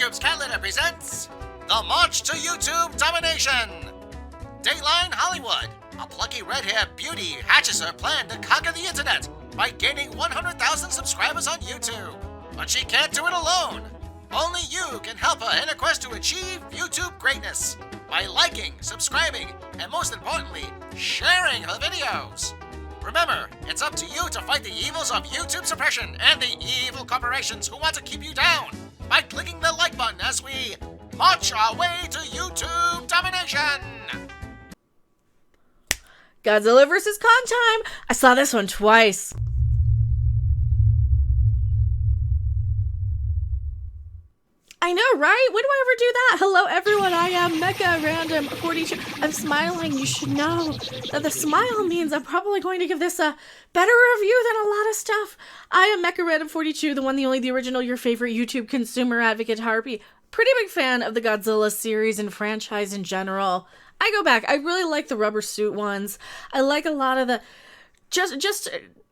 YouTube's Cat Litter presents The March to YouTube Domination. Dateline Hollywood. A plucky red-haired beauty hatches her plan to conquer the internet by gaining 100,000 subscribers on YouTube. But she can't do it alone. Only you can help her in her quest to achieve YouTube greatness by liking, subscribing, and most importantly, sharing her videos. Remember, it's up to you to fight the evils of YouTube suppression and the evil corporations who want to keep you down by clicking the like button as we march our way to YouTube domination. Godzilla Vs Kong time! I saw this one twice. I know, right? When do I ever do that? Hello, everyone. I am Mecha Random 42. I'm smiling. You should know that the smile means I'm probably going to give this a better review than a lot of stuff. I am Mecha Random 42, the one, the only, the original, your favorite YouTube consumer advocate harpy. Pretty big fan of the Godzilla series and franchise in general. I go back. I really like the rubber suit ones. I like a lot of the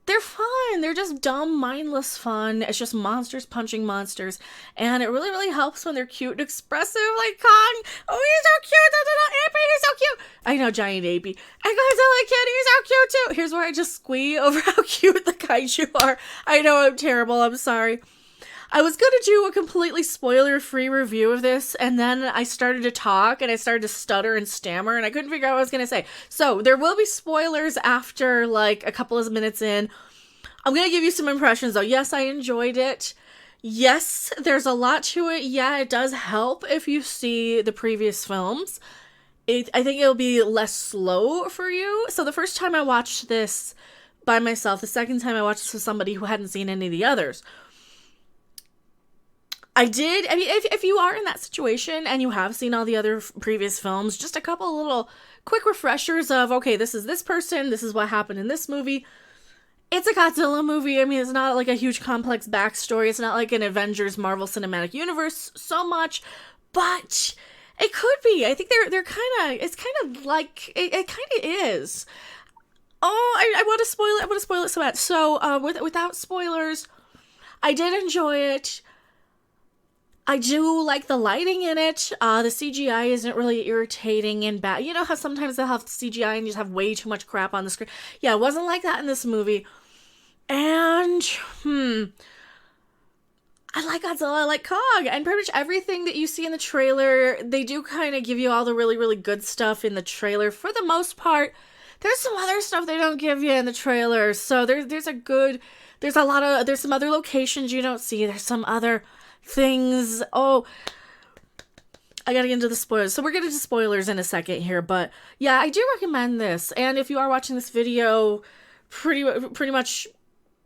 they're fun. They're just dumb, mindless fun. It's just monsters punching monsters. And it really, really helps when they're cute and expressive, like Kong. Oh, he's so cute. Apey, he's so cute. I know, giant apey. And Godzilla kid, he's so cute too. Here's where I just squee over how cute the kaiju are. I know I'm terrible. I'm sorry. I was going to do a completely spoiler-free review of this, and then I started to talk, and I started to stutter and stammer, and I couldn't figure out what I was going to say. So, there will be spoilers after, like, a couple of minutes in. I'm going to give you some impressions, though. Yes, I enjoyed it. Yes, there's a lot to it. Yeah, it does help if you see the previous films. I think it'll be less slow for you. So, the first time I watched this by myself, the second time I watched this with somebody who hadn't seen any of the others, if you are in that situation and you have seen all the other previous films, just a couple little quick refreshers of, okay, this is this person, this is what happened in this movie. It's a Godzilla movie. I mean, it's not like a huge complex backstory. It's not like an Avengers Marvel Cinematic Universe so much, but it could be. I think they're kind of, it's kind of like, it kind of is. Oh, I want to spoil it. I want to spoil it so bad. So, without spoilers, I did enjoy it. I do like the lighting in it. The CGI isn't really irritating and bad. You know how sometimes they'll have CGI and you just have way too much crap on the screen? Yeah, it wasn't like that in this movie. And, I like Godzilla, I like Kong, and pretty much everything that you see in the trailer, they do kind of give you all the really, really good stuff in the trailer. For the most part, there's some other stuff they don't give you in the trailer. So there's some other locations you don't see. There's some other things. Oh, I gotta get into the spoilers. So we're getting to spoilers in a second here, but yeah, I do recommend this. And if you are watching this video, pretty much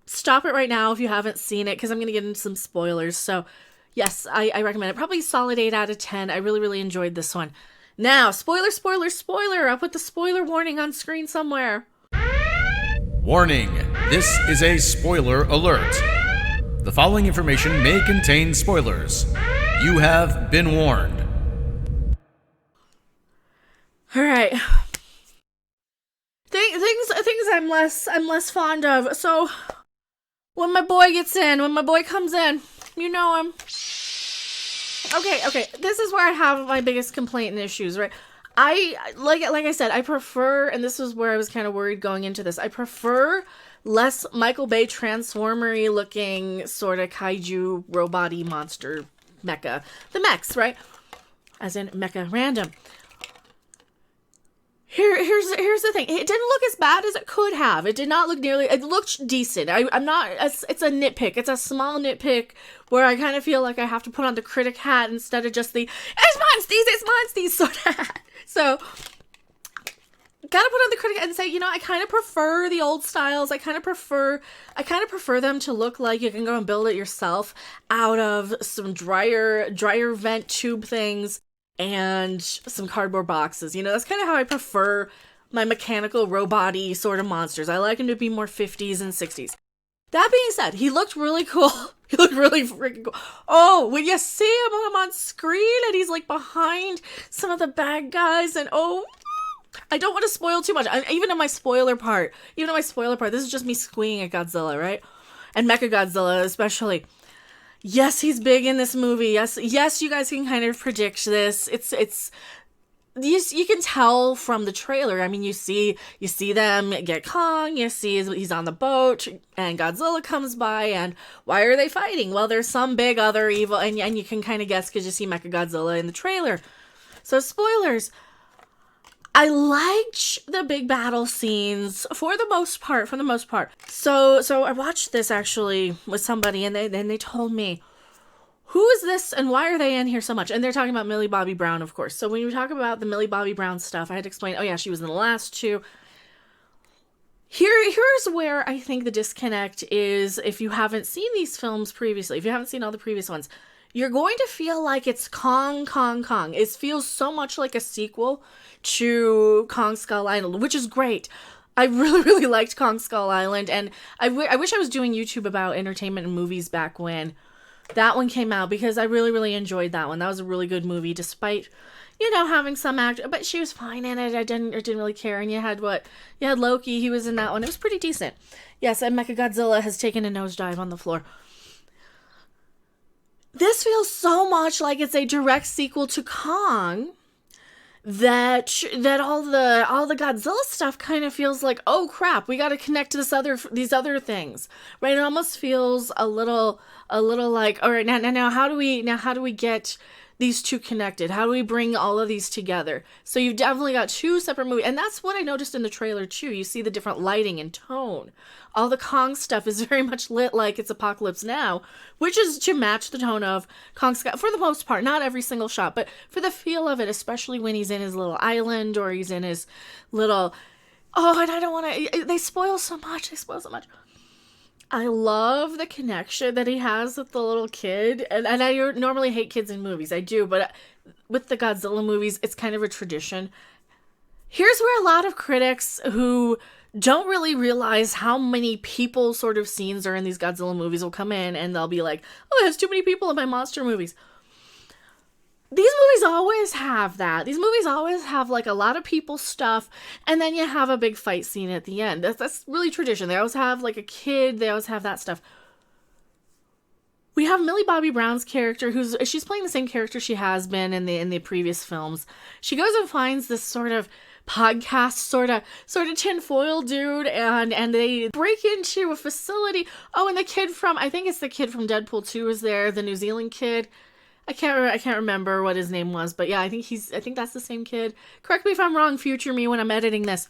stop it right now if you haven't seen it, because I'm gonna get into some spoilers. So yes, I recommend it. Probably solid 8 out of 10. I really, really enjoyed this one. Now, spoiler. I'll put the spoiler warning on screen somewhere. Warning, this is a spoiler alert. The following information may contain spoilers. You have been warned. All right. Things I'm less fond of. So when my boy comes in, you know him. Okay. This is where I have my biggest complaint and issues, right? Like I said, I prefer, and this is where I was kind of worried going into this, I prefer less Michael Bay Transformer-y looking sort of kaiju robot-y monster mecha. The mechs, right? As in Mecha Random. Here's the thing. It didn't look as bad as it could have. It did not look nearly... It looked decent. It's a nitpick. It's a small nitpick where I kind of feel like I have to put on the critic hat instead of just the it's Monsties sort of hat. So, gotta put on the critic and say, I kind of prefer the old styles. I kind of prefer them to look like you can go and build it yourself out of some dryer vent tube things and some cardboard boxes. That's kind of how I prefer my mechanical robot-y sort of monsters. I like them to be more 50s and 60s. That being said, he looked really cool. He looked really freaking cool. Oh, when you see him on screen and he's like behind some of the bad guys and I don't want to spoil too much. Even in my spoiler part, this is just me squeeing at Godzilla, right? And Mechagodzilla especially. Yes, he's big in this movie. Yes, you guys can kind of predict this. It's you can tell from the trailer. I mean, you see them get Kong. You see he's on the boat, and Godzilla comes by. And why are they fighting? Well, there's some big other evil, and you can kind of guess because you see Mechagodzilla in the trailer. So spoilers. I liked the big battle scenes for the most part. So I watched this actually with somebody, and they told me, who is this and why are they in here so much? And they're talking about Millie Bobby Brown, of course. So when you talk about the Millie Bobby Brown stuff, I had to explain, oh yeah, she was in the last two. Here's where I think the disconnect is. If you haven't seen these films previously, if you haven't seen all the previous ones, you're going to feel like it's Kong. It feels so much like a sequel to Kong Skull Island, which is great. I really, really liked Kong Skull Island, and I wish I was doing YouTube about entertainment and movies back when that one came out, because I really, really enjoyed that one. That was a really good movie, despite, having some actor, but she was fine in it. I didn't really care. And you had Loki, he was in that one. It was pretty decent. Yes, and Mechagodzilla has taken a nosedive on the floor. This feels so much like it's a direct sequel to Kong that all the Godzilla stuff kind of feels like, oh crap, we got to connect to these other things, right? It almost feels a little like, all right, now how do we get these two connected? How do we bring all of these together? So you've definitely got two separate movies, and that's what I noticed in the trailer too. You see the different lighting and tone. All the Kong stuff is very much lit like it's Apocalypse Now, which is to match the tone of Kong Skull, for the most part. Not every single shot, but for the feel of it, especially when he's in his little island or he's in his little... Oh, and I don't want to... They spoil so much. I love the connection that he has with the little kid. And I normally hate kids in movies. I do, but with the Godzilla movies, it's kind of a tradition. Here's where a lot of critics who don't really realize how many people sort of scenes are in these Godzilla movies will come in and they'll be like, oh, there's too many people in my monster movies. These movies always have that. These movies always have like a lot of people stuff, and then you have a big fight scene at the end. That's really tradition. They always have like a kid. They always have that stuff. We have Millie Bobby Brown's character, she's playing the same character she has been in the previous films. She goes and finds this sort of podcast sort of tinfoil dude, and they break into a facility. Oh, and I think it's the kid from Deadpool 2 is there, the New Zealand kid. I can't remember what his name was, but yeah, I think that's the same kid. Correct me if I'm wrong, future me, when I'm editing this.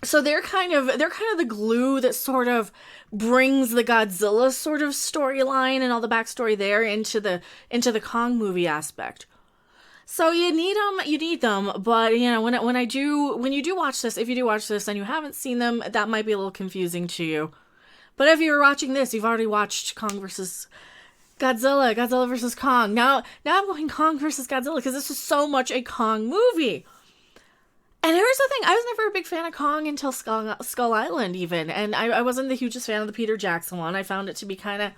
So they're kind of the glue that sort of brings the Godzilla sort of storyline and all the backstory there into the Kong movie aspect. So you need them, but when you do watch this, if you do watch this and you haven't seen them, that might be a little confusing to you. But if you're watching this, you've already watched Kong versus Godzilla versus Kong. Now I'm going Kong versus Godzilla because this is so much a Kong movie. And here's the thing, I was never a big fan of Kong until Skull Island even, and I wasn't the hugest fan of the Peter Jackson one. I found it to be kind of,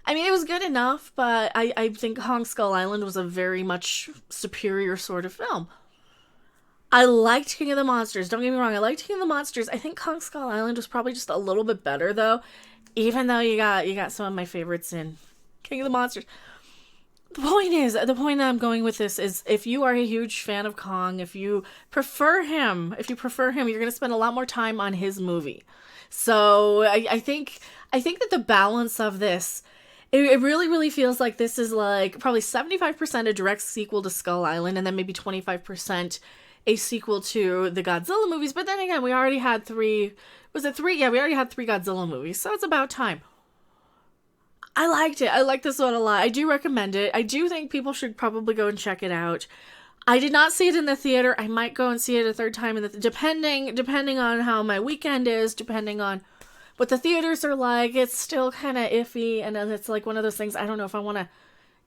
it was good enough, but I think Kong Skull Island was a very much superior sort of film. I liked King of the Monsters, don't get me wrong, I liked King of the Monsters. I think Kong Skull Island was probably just a little bit better though, even though you got some of my favorites in King of the Monsters. The point that I'm going with this is, if you are a huge fan of Kong, if you prefer him, you're going to spend a lot more time on his movie. So I think that the balance of this, it really, really feels like this is like probably 75% a direct sequel to Skull Island, and then maybe 25% a sequel to the Godzilla movies. But then again, we already had three. Was it three? Yeah, we already had 3 Godzilla movies, so it's about time. I liked it. I like this one a lot. I do recommend it. I do think people should probably go and check it out. I did not see it in the theater. I might go and see it a third time depending on how my weekend is, depending on what the theaters are like. It's still kind of iffy, and then it's like one of those things, I don't know if I want to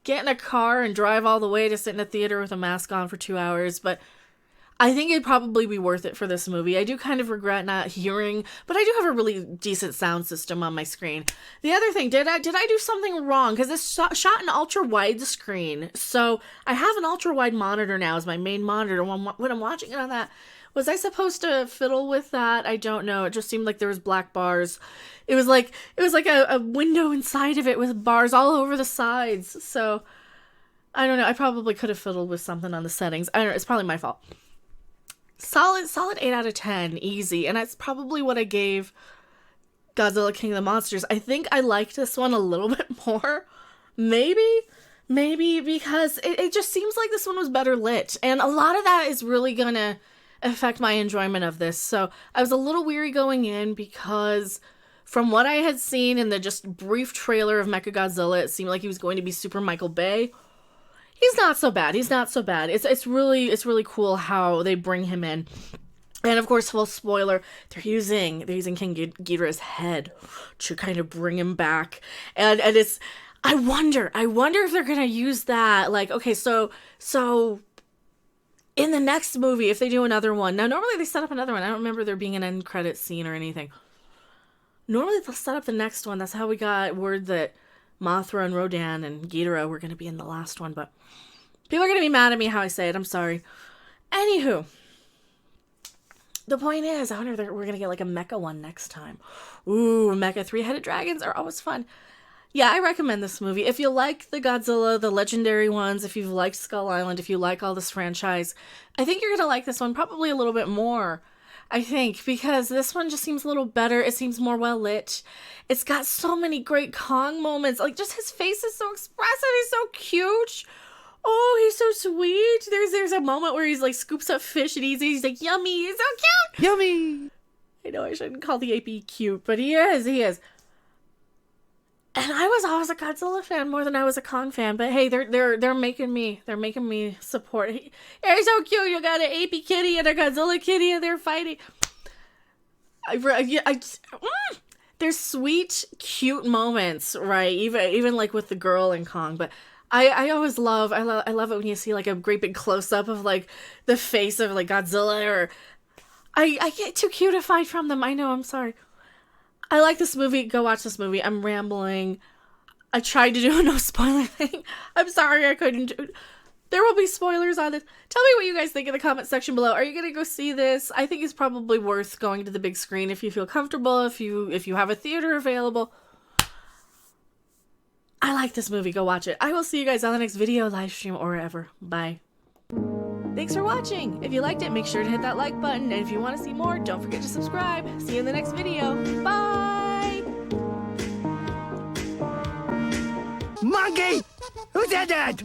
get in a car and drive all the way to sit in a theater with a mask on for 2 hours, but I think it'd probably be worth it for this movie. I do kind of regret not hearing, but I do have a really decent sound system on my screen. The other thing, did I do something wrong? Because this shot in ultra wide screen, so I have an ultra wide monitor now as my main monitor when I'm watching it on that. Was I supposed to fiddle with that? I don't know. It just seemed like there was black bars. It was like a window inside of it with bars all over the sides. So I don't know. I probably could have fiddled with something on the settings. I don't know. It's probably my fault. Solid 8 out of 10. Easy. And that's probably what I gave Godzilla King of the Monsters. I think I liked this one a little bit more. Maybe because it just seems like this one was better lit. And a lot of that is really gonna affect my enjoyment of this. So I was a little weary going in because from what I had seen in the just brief trailer of Mechagodzilla, it seemed like he was going to be super Michael Bay. He's not so bad. It's really cool how they bring him in. And of course, full spoiler, they're using King Ghidorah's head to kind of bring him back. And it's, I wonder if they're gonna use that. Like, okay, so in the next movie, if they do another one, now normally they set up another one. I don't remember there being an end credit scene or anything. Normally they'll set up the next one. That's how we got word that Mothra and Rodan and Ghidorah were gonna be in the last one. But people are gonna be mad at me how I say it. I'm sorry. Anywho. The point is, I wonder if we're going to get like a mecha one next time. Ooh, mecha 3-headed dragons are always fun. Yeah, I recommend this movie. If you like the Godzilla, the legendary ones, if you've liked Skull Island, if you like all this franchise, I think you're going to like this one probably a little bit more. I think, because this one just seems a little better. It seems more well lit. It's got so many great Kong moments. Like, just his face is so expressive. He's so cute. Oh, he's so sweet. There's a moment where he's like scoops up fish and eats it. He's like, yummy. He's so cute. Yummy! I know I shouldn't call the AP cute, but he is. And I was always a Godzilla fan more than I was a Kong fan. But hey, they're making me support. He's so cute. You got an AP kitty and a Godzilla kitty, and they're fighting. There's sweet, cute moments, right? Even like with the girl in Kong, but. I always love it when you see like a great big close up of like the face of like Godzilla, or I get too cutified from them. I know, I'm sorry. I like this movie. Go watch this movie. I'm rambling. I tried to do a no spoiler thing. I'm sorry I couldn't do. There will be spoilers on this. Tell me what you guys think in the comment section below. Are you gonna go see this? I think it's probably worth going to the big screen if you feel comfortable, if you have a theater available. I like this movie. Go watch it. I will see you guys on the next video, live stream, or wherever. Bye. Thanks for watching. If you liked it, make sure to hit that like button. And if you want to see more, don't forget to subscribe. See you in the next video. Bye! Monkey! Who did that?